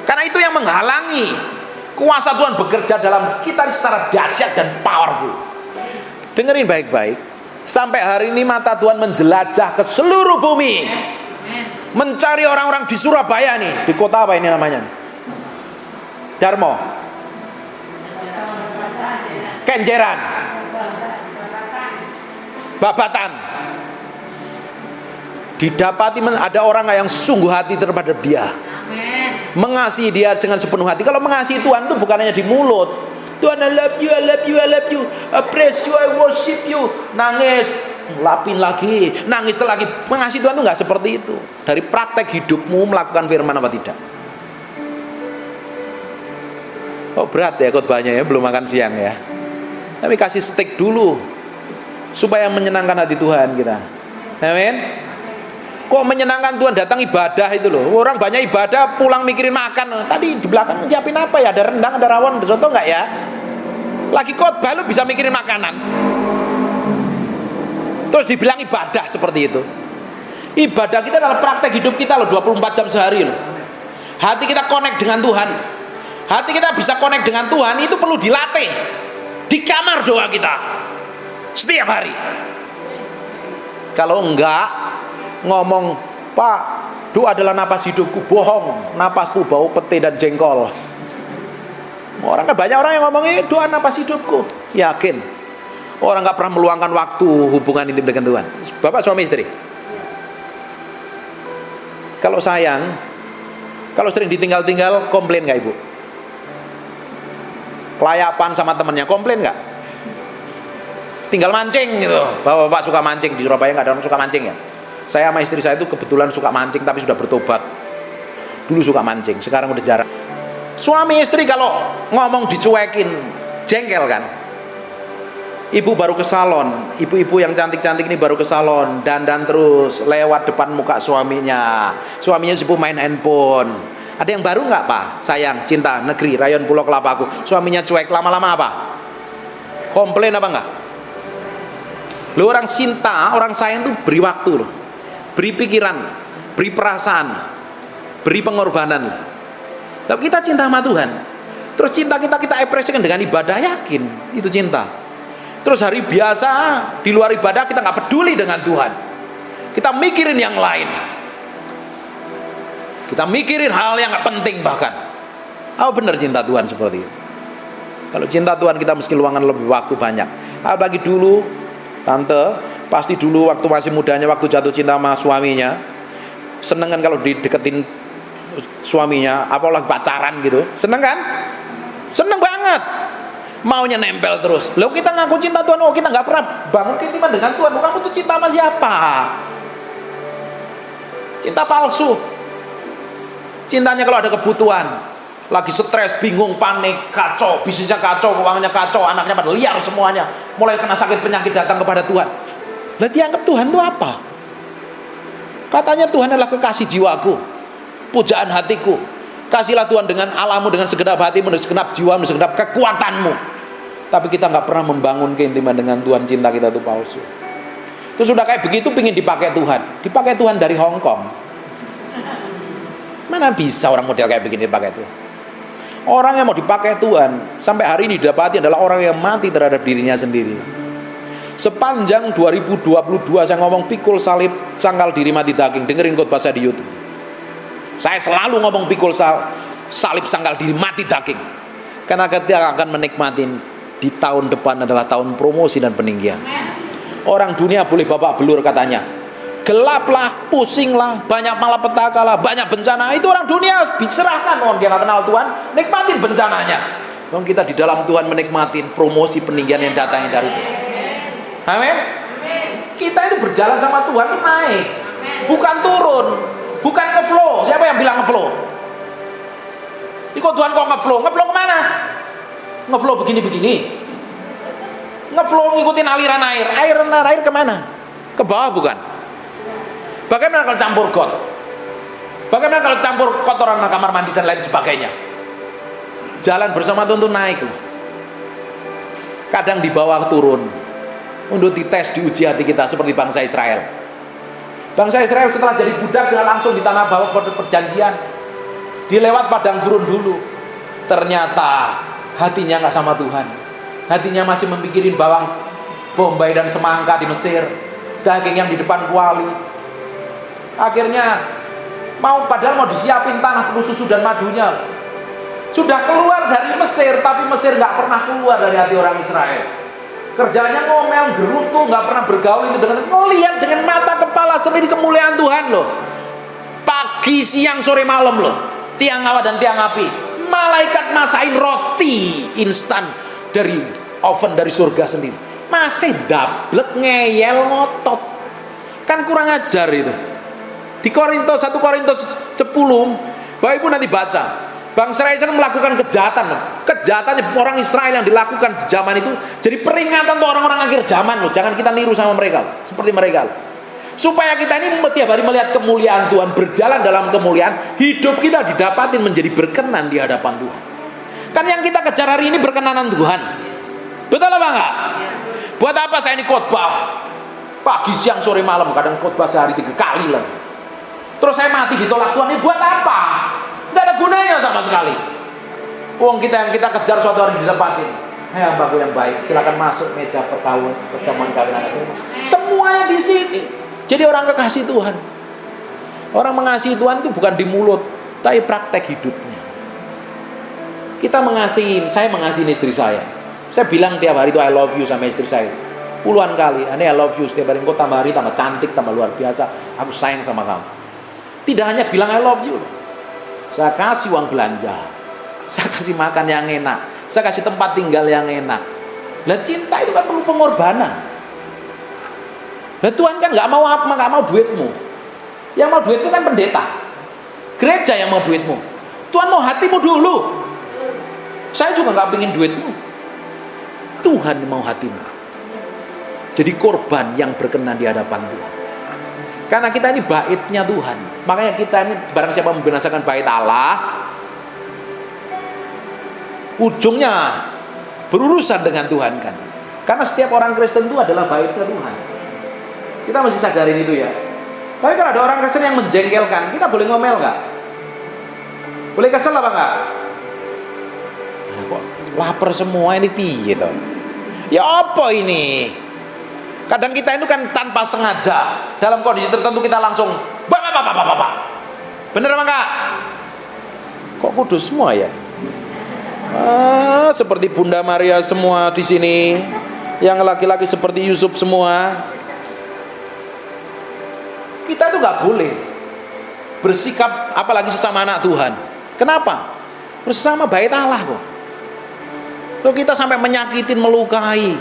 Karena itu yang menghalangi kuasa Tuhan bekerja dalam kita secara dahsyat dan powerful. Dengerin baik-baik. Sampai hari ini mata Tuhan menjelajah ke seluruh bumi, mencari orang-orang di Surabaya nih, di kota apa ini namanya? Darmo, kenjeran, babatan. Didapati ada orang yang sungguh hati terhadap dia, mengasihi dia dengan sepenuh hati. Kalau mengasihi Tuhan itu bukan hanya di mulut. Tuhan, I love you, I love you, I love you, I praise you, I worship you. Nangis, lapin lagi, nangis lagi. Mengasihi Tuhan itu nggak seperti itu. Dari praktek hidupmu melakukan firman apa tidak. Oh berat ya khotbahnya ya, belum makan siang ya. Tapi kasih steak dulu supaya menyenangkan hati Tuhan kita. Amin. Kok menyenangkan Tuhan datang ibadah itu loh. Orang banyak ibadah pulang mikirin makan. Tadi di belakang siapin apa ya? Ada rendang, ada rawon, ada soto enggak ya? Lagi khotbah lu bisa mikirin makanan. Terus dibilang ibadah seperti itu. Ibadah kita adalah praktek hidup kita loh, 24 jam sehari loh. Hati kita connect dengan Tuhan. Hati kita bisa connect dengan Tuhan itu perlu dilatih. Di kamar doa kita setiap hari. Kalau enggak ngomong, Pak, doa adalah napas hidupku, bohong, napasku bau pete dan jengkol. Orang kan banyak orang yang ngomong ini doa napas hidupku. Yakin orang nggak pernah meluangkan waktu hubungan intim dengan Tuhan. Bapak suami istri, kalau sayang, kalau sering ditinggal-tinggal, komplain nggak ibu? Kelayapan sama temennya, komplain nggak? Tinggal mancing gitu. Bapak suka mancing, di Surabaya nggak ada orang suka mancing ya. Saya sama istri saya itu kebetulan suka mancing tapi sudah bertobat. Dulu suka mancing, sekarang udah jarang. Suami istri kalau ngomong dicuekin, jengkel kan. Ibu baru ke salon, ibu-ibu yang cantik-cantik ini baru ke salon, dandan terus lewat depan muka suaminya. Suaminya sibuk main handphone. Ada yang baru nggak Pak? Sayang, cinta, negeri, rayon Pulau Kelapa aku. Suaminya cuek, lama-lama apa? Komplain apa enggak? Lo orang cinta, orang sayang tuh beri waktu loh. Beri pikiran, beri perasaan, beri pengorbanan. Kalau kita cinta sama Tuhan, terus cinta kita ekspresikan dengan ibadah, yakin itu cinta. Terus hari biasa di luar ibadah kita nggak peduli dengan Tuhan, kita mikirin yang lain, kita mikirin hal yang nggak penting bahkan. Oh benar cinta Tuhan seperti itu. Kalau cinta Tuhan kita mesti luangkan lebih waktu banyak. Apalagi dulu, tante. Pasti dulu waktu masih mudanya, waktu jatuh cinta sama suaminya, seneng kan kalau dideketin suaminya, apalagi pacaran gitu, seneng kan? Seneng banget, maunya nempel terus. Lalu kita ngaku cinta Tuhan, oh kita nggak pernah bangun keintiman dengan Tuhan. Kamu tuh cinta sama siapa? Cinta palsu. Cintanya kalau ada kebutuhan, lagi stres, bingung, panik, kacau, bisnisnya kacau, keuangannya kacau, anaknya pada liar semuanya, mulai kena sakit penyakit, datang kepada Tuhan. Lah dianggap Tuhan itu apa? Katanya Tuhan adalah kekasih jiwaku, pujaan hatiku. Kasihlah Tuhan dengan alamu, dengan segenap hatimu, dengan segenap jiwamu, segenap kekuatanmu. Tapi kita nggak pernah membangun keintiman dengan Tuhan. Cinta kita itu palsu. Itu sudah kayak begitu pingin dipakai Tuhan. Dipakai Tuhan dari Hong Kong. Mana bisa orang model kayak begini dipakai Tuhan? Orang yang mau dipakai Tuhan sampai hari ini didapati adalah orang yang mati terhadap dirinya sendiri. Sepanjang 2022 saya ngomong pikul salib, sangkal diri mati daging. Dengerin khotbah saya di YouTube. Saya selalu ngomong pikul salib, sangkal diri mati daging. Karena kita akan menikmati di tahun depan adalah tahun promosi dan peninggian. Orang dunia boleh babak belur katanya, gelaplah, pusinglah, banyak malapetaka lah, banyak bencana. Itu orang dunia diserahkan, orang dia nggak kenal Tuhan, nikmatin bencananya. Dong kita di dalam Tuhan menikmatin promosi peninggian yang datangnya dari Tuhan. Amin. Kita itu berjalan sama Tuhan itu naik, bukan turun, bukan ngeflow. Siapa yang bilang ngeflow? Ikut Tuhan kok ngeflow? Ngeflow kemana? Ngeflow begini-begini. Ngeflow ngikutin aliran air. Air kemana? Ke bawah bukan? Bagaimana kalau campur got? Bagaimana kalau campur kotoran kamar mandi dan lain sebagainya? Jalan bersama Tuhan itu naik. Kadang di bawah turun. Untuk dites, diuji hati kita seperti bangsa Israel. Bangsa Israel setelah jadi budak dengan langsung di tanah bawah perjanjian, dilewat padang gurun dulu. Ternyata hatinya nggak sama Tuhan. Hatinya masih memikirin bawang bombay dan semangka di Mesir, daging yang di depan kuali. Akhirnya padahal mau disiapin tanah penuh susu dan madunya. Sudah keluar dari Mesir, tapi Mesir nggak pernah keluar dari hati orang Israel. Kerjanya ngomel, gerutu, nggak pernah bergaul itu dengan melihat dengan mata kepala sendiri kemuliaan Tuhan loh. Pagi, siang, sore, malam loh. Tiang awa dan tiang api. Malaikat masain roti instan dari oven dari surga sendiri. Masih dablek, ngeyel, ngotot. Kan kurang ajar itu. Di Korintus 1 Korintus 10, Bapak Ibu nanti baca. Bangsa Israel melakukan kejahatan. Kejahatannya orang Israel yang dilakukan di zaman itu jadi peringatan untuk orang-orang akhir zaman loh. Jangan kita niru sama mereka loh. Seperti mereka loh. Supaya kita ini tiap hari melihat kemuliaan Tuhan, berjalan dalam kemuliaan, hidup kita didapatin menjadi berkenan di hadapan Tuhan. Kan yang kita kejar hari ini berkenanan Tuhan. Betul apa enggak? Buat apa saya ini khotbah? Pagi, siang, sore, malam, kadang khotbah sehari 3 kali lah. Terus saya mati ditolak Tuhan, ini buat apa? Tidak ada gunanya sama sekali. Uang kita yang kita kejar suatu hari didapatin. Hambaku yang baik, silakan masuk meja perjamuan kawin anak. Semuanya di sini. Jadi orang kekasih Tuhan. Orang mengasihi Tuhan itu bukan di mulut, tapi praktek hidupnya. Kita mengasihi, saya mengasihi istri saya. Saya bilang tiap hari itu I love you sama istri saya. Puluhan kali, ini I love you setiap hari. Kok tambah hari tambah cantik, tambah luar biasa. Aku sayang sama kamu. Tidak hanya bilang I love you. Saya kasih uang belanja, saya kasih makan yang enak, saya kasih tempat tinggal yang enak. Lah cinta itu kan perlu pengorbanan. Lah Tuhan kan nggak mau duitmu. Yang mau duitmu kan pendeta, gereja yang mau duitmu. Tuhan mau hatimu dulu. Saya juga nggak pengen duitmu. Tuhan mau hatimu. Jadi korban yang berkenan di hadapan Tuhan. Karena kita ini baitnya Tuhan. Makanya kita ini barang siapa membinasakan bait Allah, ujungnya berurusan dengan Tuhan kan. Karena setiap orang Kristen itu adalah baitnya Tuhan. Kita mesti sadarin itu ya. Tapi kalau ada orang Kristen yang menjengkelkan, kita boleh ngomel nggak? Boleh kesel apa nggak? Nah, kok lapar semua ini piye toh? Ya apa ini? Kadang kita itu kan tanpa sengaja dalam kondisi tertentu kita langsung bapak. Bener apa enggak? Kok kudus semua ya? Seperti Bunda Maria semua di sini. Yang laki-laki seperti Yusuf semua. Kita itu nggak boleh bersikap apalagi sesama anak Tuhan. Kenapa? Bersama bait Allah kok. Kalau kita sampai menyakitin, melukai,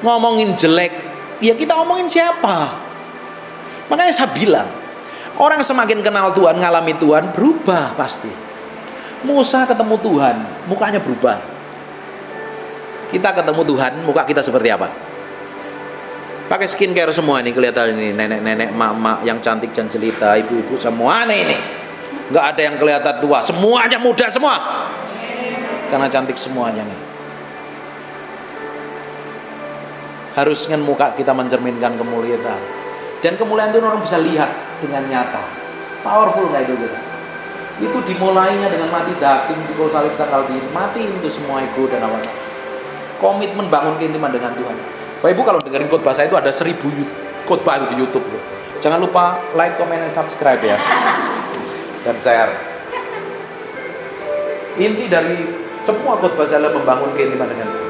ngomongin jelek, ya kita omongin siapa? Makanya saya bilang, orang semakin kenal Tuhan, ngalami Tuhan, berubah pasti. Musa ketemu Tuhan, mukanya berubah. Kita ketemu Tuhan, muka kita seperti apa? Pakai skincare semua ini, kelihatan ini nenek-nenek, mak-mak yang cantik dan jelita, ibu-ibu semua ini. Nggak ada yang kelihatan tua, semuanya muda semua. Karena cantik semuanya nih. Harusnya muka kita mencerminkan kemuliaan. Dan kemuliaan itu orang bisa lihat dengan nyata. Powerful nggak itu kita? Itu dimulainya dengan mati daging, dipikul salib sakal diri, mati itu semua ego dan awal. Komitmen bangun keintiman dengan Tuhan. Bapak Ibu kalau dengerin khotbah saya itu ada 1000 khotbah di YouTube loh. Jangan lupa like, comment, dan subscribe ya. Dan share. Inti dari semua khotbah saya adalah membangun keintiman dengan Tuhan.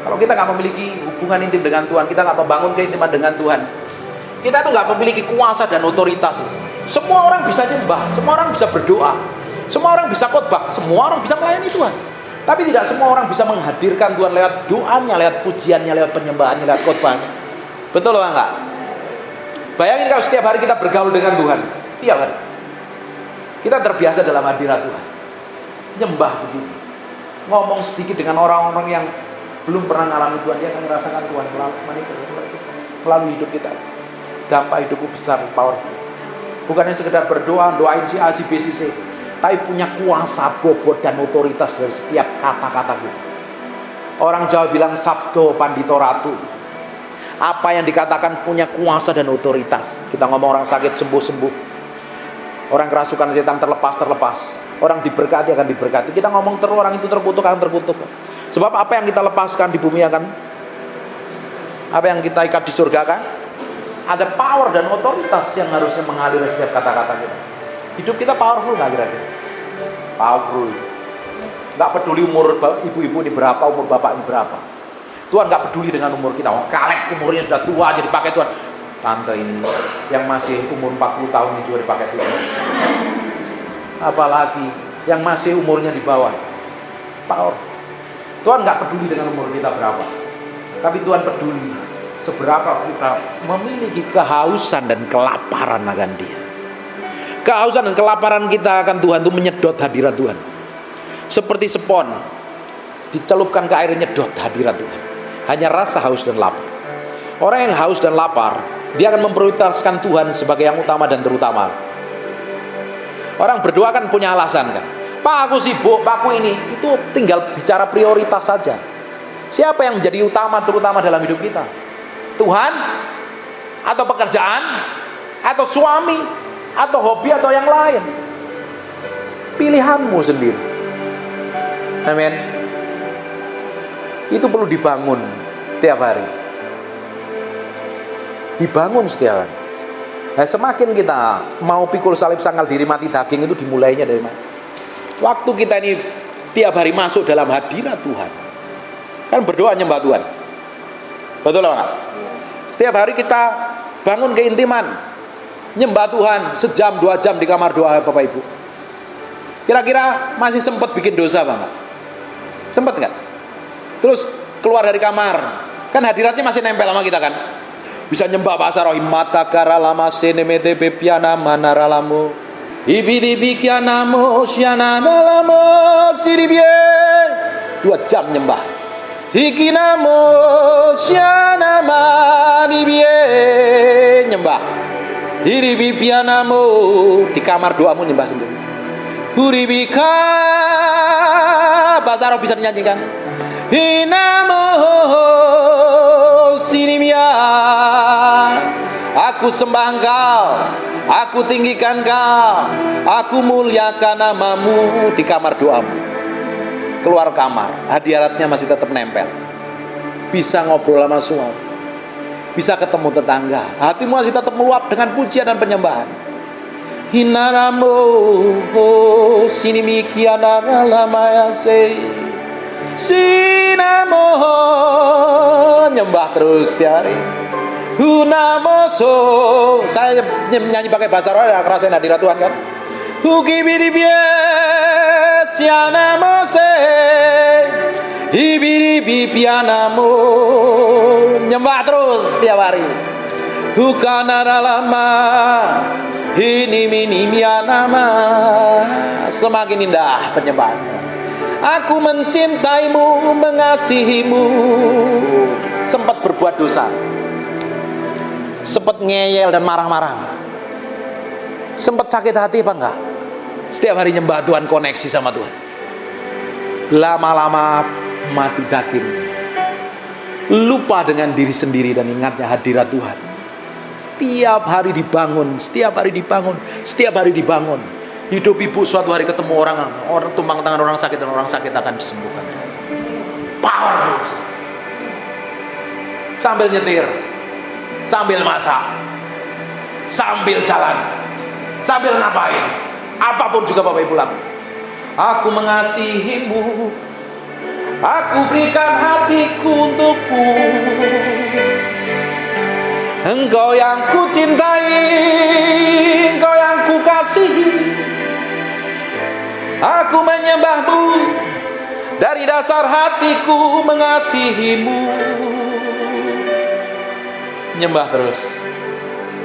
Kalau kita nggak memiliki hubungan intim dengan Tuhan, kita nggak membangun keintiman dengan Tuhan, kita tuh nggak memiliki kuasa dan otoritas. Semua orang bisa nyembah, semua orang bisa berdoa, semua orang bisa khotbah, semua orang bisa melayani Tuhan. Tapi tidak semua orang bisa menghadirkan Tuhan lewat doanya, lewat pujiannya, lewat penyembahannya, lewat khotbahnya. Betul apa enggak? Bayangin kalau setiap hari kita bergaul dengan Tuhan, iya kan? Kita terbiasa dalam hadirat Tuhan, nyembah begitu, ngomong sedikit dengan orang-orang yang belum pernah mengalami Tuhan, dia akan merasakan Tuhan melalui hidup kita. Dampak hidupku besar, powerful. Bukannya sekedar berdoa, doain si A, si B, si C, tapi punya kuasa, bobot, dan otoritas dari setiap kata-kata kita. Orang Jawa bilang sabdo pandito ratu. Apa yang dikatakan punya kuasa dan otoritas. Kita ngomong orang sakit sembuh-sembuh, orang kerasukan setan terlepas. Orang diberkati akan diberkati. Kita ngomong terus, orang itu terkutuk akan terkutuk. Sebab apa yang kita lepaskan di bumi akan, apa yang kita ikat di surga kan, ada power dan otoritas yang harusnya mengalir setiap kata-kata kita. Hidup kita powerful nggak kira-kira? Powerful. Nggak peduli umur ibu-ibu ini berapa, umur bapak ini berapa. Tuhan nggak peduli dengan umur kita. Kaleb umurnya sudah tua aja dipakai Tuhan. Tante ini yang masih umur 40 tahun ini juga dipakai Tuhan. Apalagi yang masih umurnya di bawah. Power. Tuhan nggak peduli dengan umur kita berapa, tapi Tuhan peduli seberapa kita memiliki kehausan dan kelaparan akan Dia. Kehausan dan kelaparan kita akan Tuhan itu menyedot hadirat Tuhan. Seperti spon dicelupkan ke air, nyedot hadirat Tuhan. Hanya rasa haus dan lapar. Orang yang haus dan lapar, dia akan memprioritaskan Tuhan sebagai yang utama dan terutama. Orang berdoa kan punya alasan kan. Pak aku sibuk, Pak aku ini. Itu tinggal bicara prioritas saja. Siapa yang menjadi utama terutama dalam hidup kita? Tuhan? Atau pekerjaan? Atau suami? Atau hobi? Atau yang lain? Pilihanmu sendiri. Amin. Itu perlu dibangun setiap hari. Dibangun setiap hari. Nah, semakin kita mau pikul salib sangkal diri mati daging, itu dimulainya dari mana? Waktu kita ini tiap hari masuk dalam hadirat Tuhan, kan berdoa nyembah Tuhan, betul nggak? Setiap hari kita bangun keintiman, nyembah Tuhan sejam 2 jam di kamar doa Bapak Ibu. Kira-kira masih sempat bikin dosa Bang? Sempat nggak? Terus keluar dari kamar, kan hadiratnya masih nempel sama kita kan? Bisa nyembah bahasa rohim, mata kara lama senemete bepiana manaralamu. Ibidi bikianamo syananalamo siribie 2 jam nyembah. Hikinamo syanamanibiye nyembah. Hiribi pianamo di kamar doamu nyembah sendiri. Huribika bahasa Arab bisa dinyanyikan. Hinamo sinimia. Aku sembah Engkau, aku tinggikan Engkau, aku muliakan namamu di kamar doamu. Keluar kamar, hadiratnya masih tetap nempel. Bisa ngobrol sama suami, bisa ketemu tetangga, hatimu masih tetap meluap dengan pujian dan penyembahan. Hinaramo sinimikiana lamayase sinamo nyembah terus tiap hari. Hunamoso, saya nyanyi pakai bahasa roh, ngerasain hadirat Tuhan kan. Hukibidibies yanamose, hibidibipianamo, nyembah terus setiap hari. Hukanaralama, hiniminianama, semakin indah penyembahan. Aku mencintaimu, mengasihimu. Sempat berbuat dosa, sempat ngeyel dan marah-marah, sempat sakit hati apa enggak? Setiap hari nyembah Tuhan, koneksi sama Tuhan. Lama-lama mati daging, lupa dengan diri sendiri dan ingatnya hadirat Tuhan. Setiap hari dibangun, setiap hari dibangun, setiap hari dibangun. Hidup ibu suatu hari ketemu orang tumpang tangan orang sakit, dan orang sakit akan disembuhkan. Power. Sambil nyetir, sambil masak, sambil jalan, sambil ngapain, apapun juga Bapak Ibu lakukan. Aku mengasihimu, aku berikan hatiku untukmu. Engkau yang ku cintai, engkau yang ku kasihi. Aku menyembahmu, dari dasar hatiku mengasihimu. Nyembah terus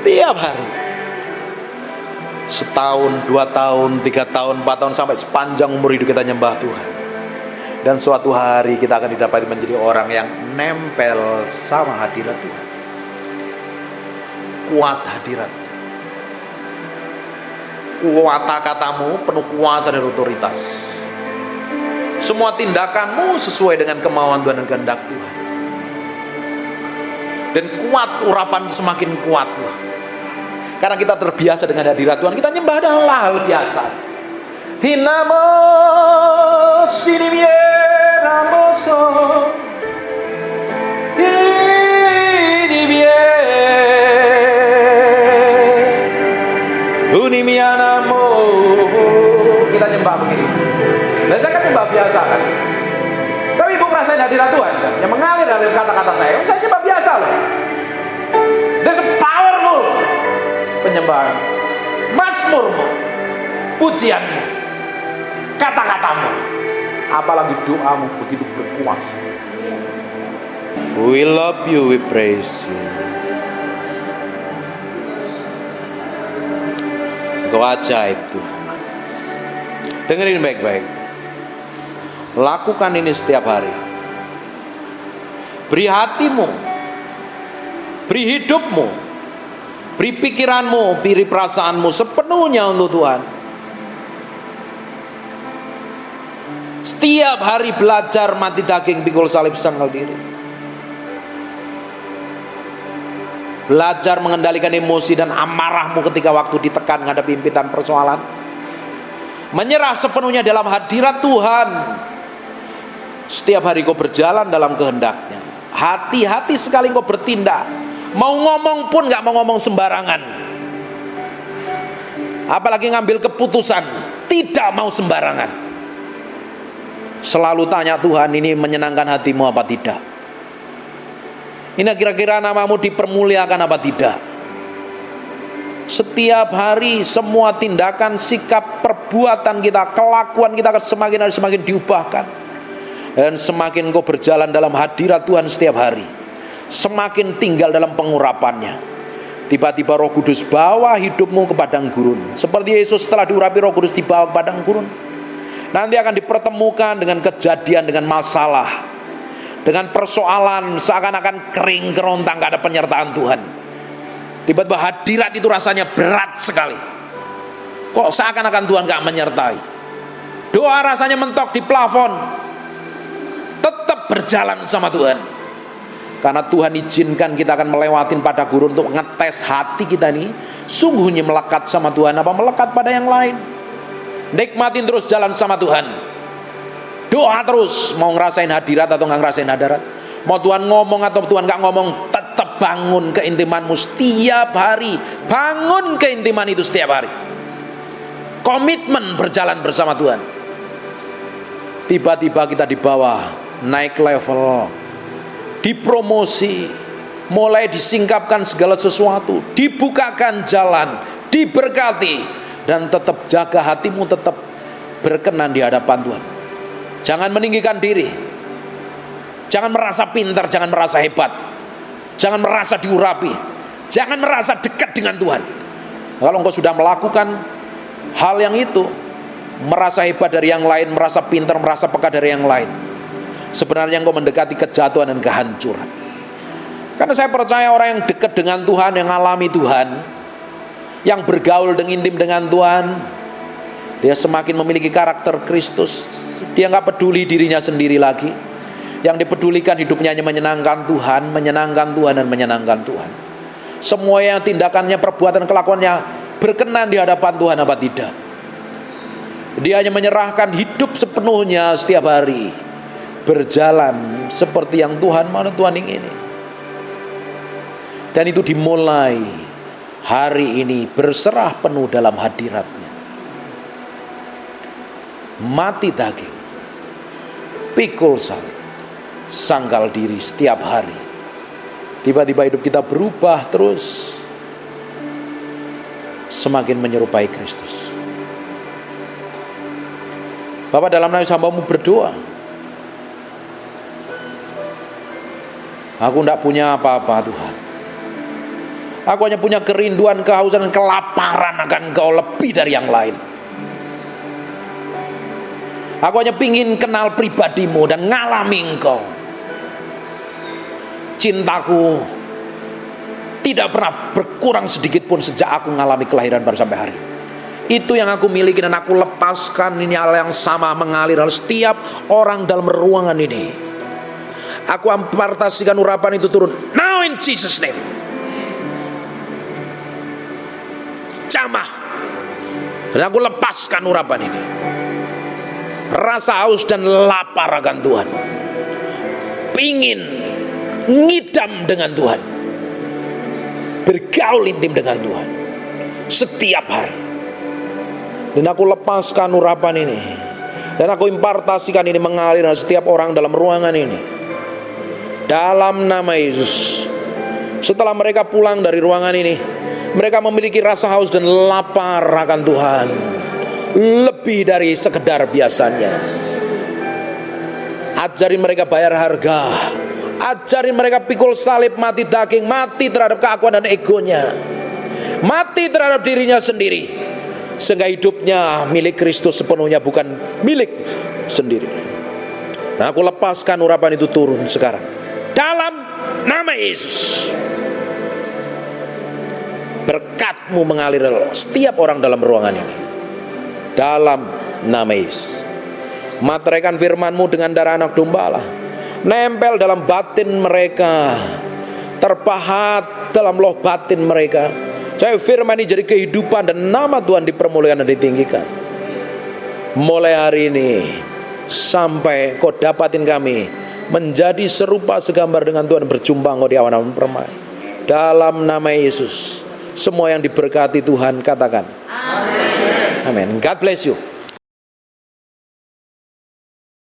tiap hari, setahun, 2 tahun, 3 tahun, 4 tahun, sampai sepanjang umur hidup kita nyembah Tuhan. Dan suatu hari kita akan didapati menjadi orang yang nempel sama hadirat Tuhan. Kuat hadirat, kuat katamu penuh kuasa dan otoritas. Semua tindakanmu sesuai dengan kemauan Tuhan dan kehendak Tuhan. Dan kuat, urapan semakin kuat loh. Karena kita terbiasa dengan hadirat Tuhan, kita nyembah dengan hal biasa. Hinamo sinimie namoso hinimie unimianamo. Kita nyembah begini. Nah, saya kan nyembah coba biasa kan. Tapi ibu ngerasain hadirat Tuhan kan, yang mengalir dari kata-kata saya coba biasa loh. There's a powerful penyembahan, mazmurmu, pujianmu, kata-katamu, apalagi doamu begitu berkuasa. We love you, we praise you. Engkau ajaib Tuhan. Dengerin baik-baik. Lakukan ini setiap hari. Beri hatimu, beri hidupmu, beri pikiranmu, beri perasaanmu sepenuhnya untuk Tuhan. Setiap hari belajar mati daging, pikul salib, sangkal diri. Belajar mengendalikan emosi dan amarahmu ketika waktu ditekan menghadapi impitan persoalan. Menyerah sepenuhnya dalam hadirat Tuhan. Setiap hari kau berjalan dalam kehendaknya. Hati-hati sekali kau bertindak. Mau ngomong pun gak mau ngomong sembarangan. Apalagi ngambil keputusan, tidak mau sembarangan. Selalu tanya Tuhan, ini menyenangkan hatimu apa tidak? Ini kira-kira namamu dipermuliakan apa tidak? Setiap hari semua tindakan, sikap, perbuatan kita, kelakuan kita akan semakin hari semakin diubahkan. Dan semakin kau berjalan dalam hadirat Tuhan setiap hari, semakin tinggal dalam pengurapannya. Tiba-tiba Roh Kudus bawa hidupmu ke padang gurun. Seperti Yesus setelah diurapi Roh Kudus dibawa ke padang gurun. Nanti akan dipertemukan dengan kejadian, dengan masalah, dengan persoalan seakan-akan kering kerontang, gak ada penyertaan Tuhan. Tiba-tiba hadirat itu rasanya berat sekali. Kok seakan-akan Tuhan gak menyertai. Doa rasanya mentok di plafon. Tetap berjalan sama Tuhan. Karena Tuhan izinkan kita akan melewatin pada gurun untuk ngetes hati kita nih. Sungguhnya melekat sama Tuhan apa melekat pada yang lain. Nikmatin terus jalan sama Tuhan. Doa terus, mau ngerasain hadirat atau nggak ngerasain hadirat, mau Tuhan ngomong atau Tuhan nggak ngomong, tetap bangun keintimanmu setiap hari. Bangun keintiman itu setiap hari. Komitmen berjalan bersama Tuhan. Tiba-tiba kita dibawa naik level, dipromosi, mulai disingkapkan segala sesuatu, dibukakan jalan, diberkati, dan tetap jaga hatimu tetap berkenan di hadapan Tuhan. Jangan meninggikan diri. Jangan merasa pintar, jangan merasa hebat. Jangan merasa diurapi. Jangan merasa dekat dengan Tuhan. Kalau engkau sudah melakukan hal yang itu, merasa hebat dari yang lain, merasa pintar, merasa peka dari yang lain, sebenarnya engkau mendekati kejatuhan dan kehancuran. Karena saya percaya orang yang dekat dengan Tuhan, yang alami Tuhan, yang bergaul dan intim dengan Tuhan, dia semakin memiliki karakter Kristus. Dia gak peduli dirinya sendiri lagi. Yang dipedulikan hidupnya hanya menyenangkan Tuhan, menyenangkan Tuhan, dan menyenangkan Tuhan. Semua yang tindakannya, perbuatan, kelakuannya berkenan di hadapan Tuhan apa tidak. Dia hanya menyerahkan hidup sepenuhnya setiap hari, berjalan seperti yang Tuhan mau, Tuhan ingini. Dan itu dimulai hari ini berserah penuh dalam hadirat-Nya. Mati daging, pikul salib, sangkal diri setiap hari. Tiba-tiba hidup kita berubah terus, semakin menyerupai Kristus. Bapak, dalam nama hamba-Mu berdoa. Aku tidak punya apa-apa Tuhan. Aku hanya punya kerinduan, kehausan, dan kelaparan akan Engkau lebih dari yang lain. Aku hanya ingin kenal pribadi-Mu dan ngalami Engkau. Cintaku tidak pernah berkurang sedikit pun sejak aku mengalami kelahiran baru sampai hari. Itu yang aku miliki dan aku lepaskan. Ini hal yang sama mengalir dalam setiap orang dalam ruangan ini. Aku impartasikan urapan itu turun. Now in Jesus name. Jamah. Dan aku lepaskan urapan ini. Rasa haus dan lapar akan Tuhan. Pingin ngidam dengan Tuhan. Bergaul intim dengan Tuhan. Setiap hari. Dan aku lepaskan urapan ini. Dan aku impartasikan ini mengalir setiap orang dalam ruangan ini, dalam nama Yesus. Setelah mereka pulang dari ruangan ini, mereka memiliki rasa haus dan lapar akan Tuhan, lebih dari sekedar biasanya. Ajarin mereka bayar harga, ajarin mereka pikul salib, mati daging, mati terhadap keakuan dan egonya, mati terhadap dirinya sendiri, sehingga hidupnya milik Kristus sepenuhnya, bukan milik sendiri. Nah, aku lepaskan urapan itu turun sekarang dalam nama Yesus. Berkat-Mu mengalir setiap orang dalam ruangan ini, dalam nama Yesus. Materaikan firman-Mu dengan darah anak domba Allah, nempel dalam batin mereka, terpahat dalam loh batin mereka. Saya firman ini jadi kehidupan, dan nama Tuhan dipermuliakan dan ditinggikan. Mulai hari ini sampai Kau dapatin kami menjadi serupa segambar dengan Tuhan, berjumpa Engkau di awan-awan permai. Dalam nama Yesus, semua yang diberkati Tuhan katakan amin. God bless you.